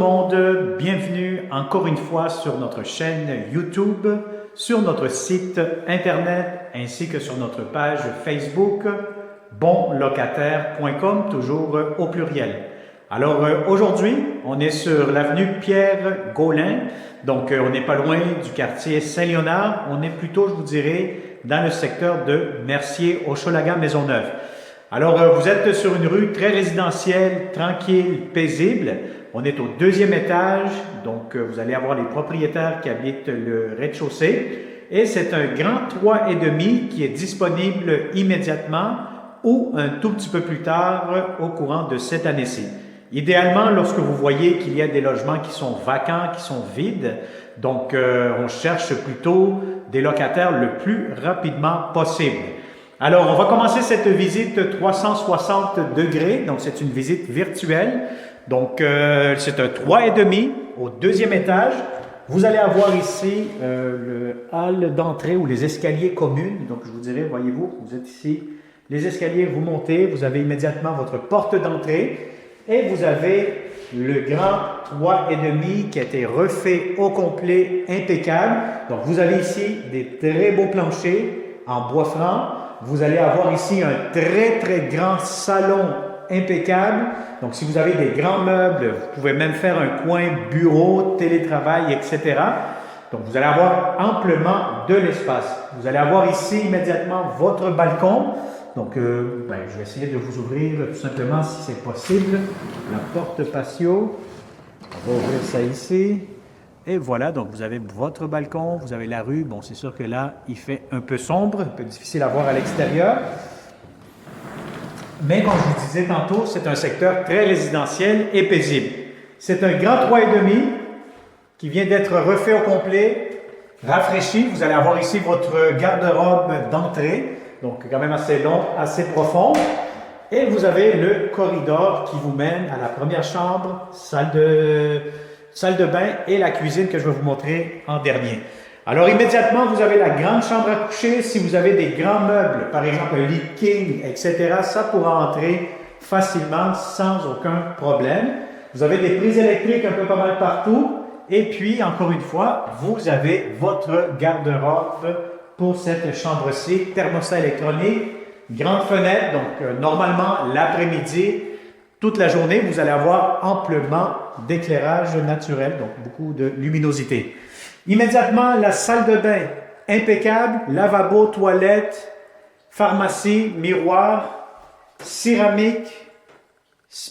monde, bienvenue encore une fois sur notre chaîne YouTube, sur notre site internet ainsi que sur notre page Facebook bonlocataire.com, toujours au pluriel. Alors aujourd'hui, on est sur l'avenue Pierre-Gaulin, donc on n'est pas loin du quartier Saint-Léonard, on est plutôt, je vous dirais, dans le secteur de Mercier-Hochelaga-Maisonneuve. Alors, vous êtes sur une rue très résidentielle, tranquille, paisible. On est au deuxième étage, donc vous allez avoir les propriétaires qui habitent le rez-de-chaussée. Et c'est un grand 3,5 qui est disponible immédiatement ou un tout petit peu plus tard au courant de cette année-ci. Idéalement, lorsque vous voyez qu'il y a des logements qui sont vacants, qui sont vides, donc on cherche plutôt des locataires le plus rapidement possible. Alors, on va commencer cette visite 360 degrés, donc c'est une visite virtuelle. Donc, c'est un 3,5 au deuxième étage. Vous allez avoir ici le hall d'entrée ou les escaliers communs. Donc, je vous dirais, voyez-vous, vous êtes ici, les escaliers, vous montez, vous avez immédiatement votre porte d'entrée et vous avez le grand 3,5 qui a été refait au complet, impeccable. Donc, vous avez ici des très beaux planchers en bois franc. Vous allez avoir ici un très grand salon impeccable. Donc, si vous avez des grands meubles, vous pouvez même faire un coin bureau, télétravail, etc. Donc, vous allez avoir amplement de l'espace. Vous allez avoir ici immédiatement votre balcon. Donc, je vais essayer de vous ouvrir tout simplement si c'est possible. La porte patio. On va ouvrir ça ici. Et voilà, donc vous avez votre balcon, vous avez la rue. Bon, c'est sûr que là, il fait un peu sombre, un peu difficile à voir à l'extérieur. Mais comme je vous disais tantôt, c'est un secteur très résidentiel et paisible. C'est un grand 3,5 qui vient d'être refait au complet, rafraîchi. Vous allez avoir ici votre garde-robe d'entrée, donc quand même assez long, assez profond. Et vous avez le corridor qui vous mène à la première chambre, salle de bain et la cuisine que je vais vous montrer en dernier. Alors immédiatement, vous avez la grande chambre à coucher. Si vous avez des grands meubles, par exemple un lit king, etc., ça pourra entrer facilement sans aucun problème. Vous avez des prises électriques un peu pas mal partout. Et puis, encore une fois, vous avez votre garde-robe pour cette chambre-ci, thermostat électronique, grande fenêtre, donc normalement l'après-midi, toute la journée, vous allez avoir amplement d'éclairage naturel, donc beaucoup de luminosité. Immédiatement, la salle de bain, impeccable, lavabo, toilette, pharmacie, miroir, céramique.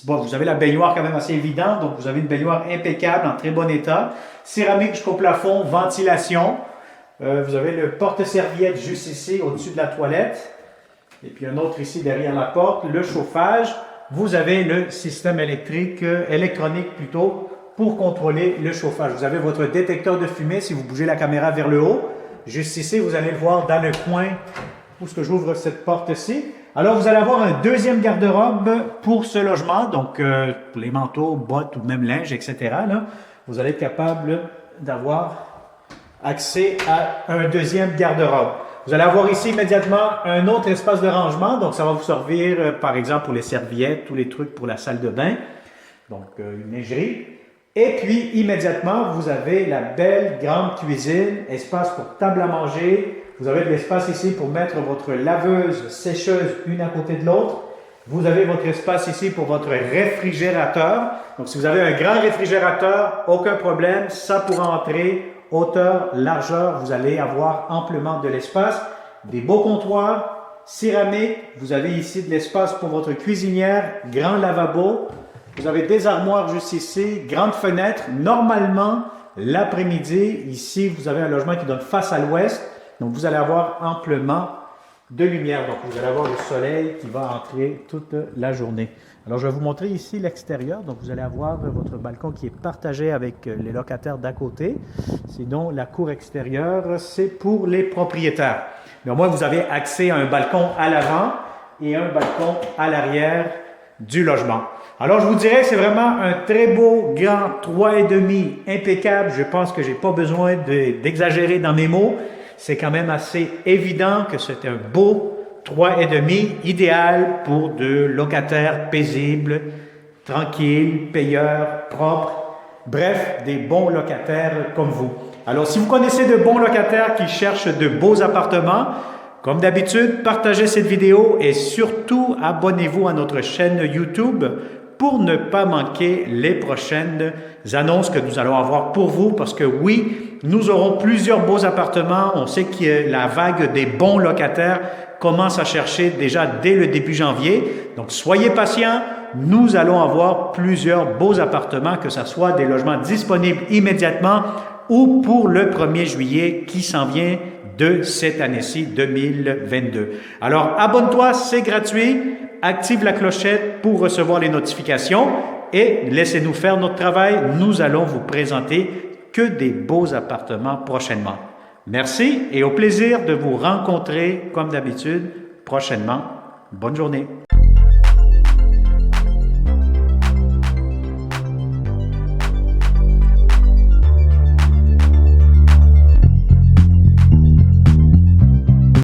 Bon, vous avez la baignoire quand même assez évidente, donc vous avez une baignoire impeccable, en très bon état. Céramique jusqu'au plafond, ventilation. Vous avez le porte-serviette juste ici, au-dessus de la toilette. Et puis un autre ici derrière la porte, le chauffage. Vous avez le système électronique plutôt, pour contrôler le chauffage. Vous avez votre détecteur de fumée si vous bougez la caméra vers le haut. Juste ici, vous allez le voir dans le coin où est-ce que j'ouvre cette porte-ci. Alors, vous allez avoir un deuxième garde-robe pour ce logement, donc pour les manteaux, bottes ou même linge, etc. Là, vous allez être capable d'avoir accès à un deuxième garde-robe. Vous allez avoir ici immédiatement un autre espace de rangement, donc ça va vous servir par exemple pour les serviettes, tous les trucs pour la salle de bain, donc une lingerie. Et puis immédiatement, vous avez la belle grande cuisine, espace pour table à manger. Vous avez de l'espace ici pour mettre votre laveuse, sécheuse une à côté de l'autre. Vous avez votre espace ici pour votre réfrigérateur. Donc si vous avez un grand réfrigérateur, aucun problème, ça pourra entrer. Hauteur, largeur, vous allez avoir amplement de l'espace. Des beaux comptoirs, céramique. Vous avez ici de l'espace pour votre cuisinière, grand lavabo. Vous avez des armoires juste ici, grande fenêtre. Normalement, l'après-midi, ici, vous avez un logement qui donne face à l'ouest. Donc, vous allez avoir amplement de lumière. Donc, vous allez avoir le soleil qui va entrer toute la journée. Alors, je vais vous montrer ici l'extérieur. Donc, vous allez avoir votre balcon qui est partagé avec les locataires d'à côté. Sinon, la cour extérieure, c'est pour les propriétaires. Mais au moins, vous avez accès à un balcon à l'avant et un balcon à l'arrière du logement. Alors, je vous dirais que c'est vraiment un très beau grand 3,5 impeccable. Je pense que je n'ai pas besoin d'exagérer dans mes mots. C'est quand même assez évident que c'est un beau 3,5 idéal pour de locataires paisibles, tranquilles, payeurs, propres. Bref, des bons locataires comme vous. Alors, si vous connaissez de bons locataires qui cherchent de beaux appartements, comme d'habitude, partagez cette vidéo et surtout abonnez-vous à notre chaîne YouTube pour ne pas manquer les prochaines annonces que nous allons avoir pour vous parce que oui, nous aurons plusieurs beaux appartements. On sait que la vague des bons locataires commence à chercher déjà dès le début janvier. Donc, soyez patients. Nous allons avoir plusieurs beaux appartements, que ce soit des logements disponibles immédiatement ou pour le 1er juillet qui s'en vient de cette année-ci 2022. Alors, abonne-toi, c'est gratuit. Active la clochette pour recevoir les notifications et laissez-nous faire notre travail. Nous allons vous présenter que des beaux appartements prochainement. Merci et au plaisir de vous rencontrer comme d'habitude prochainement. Bonne journée.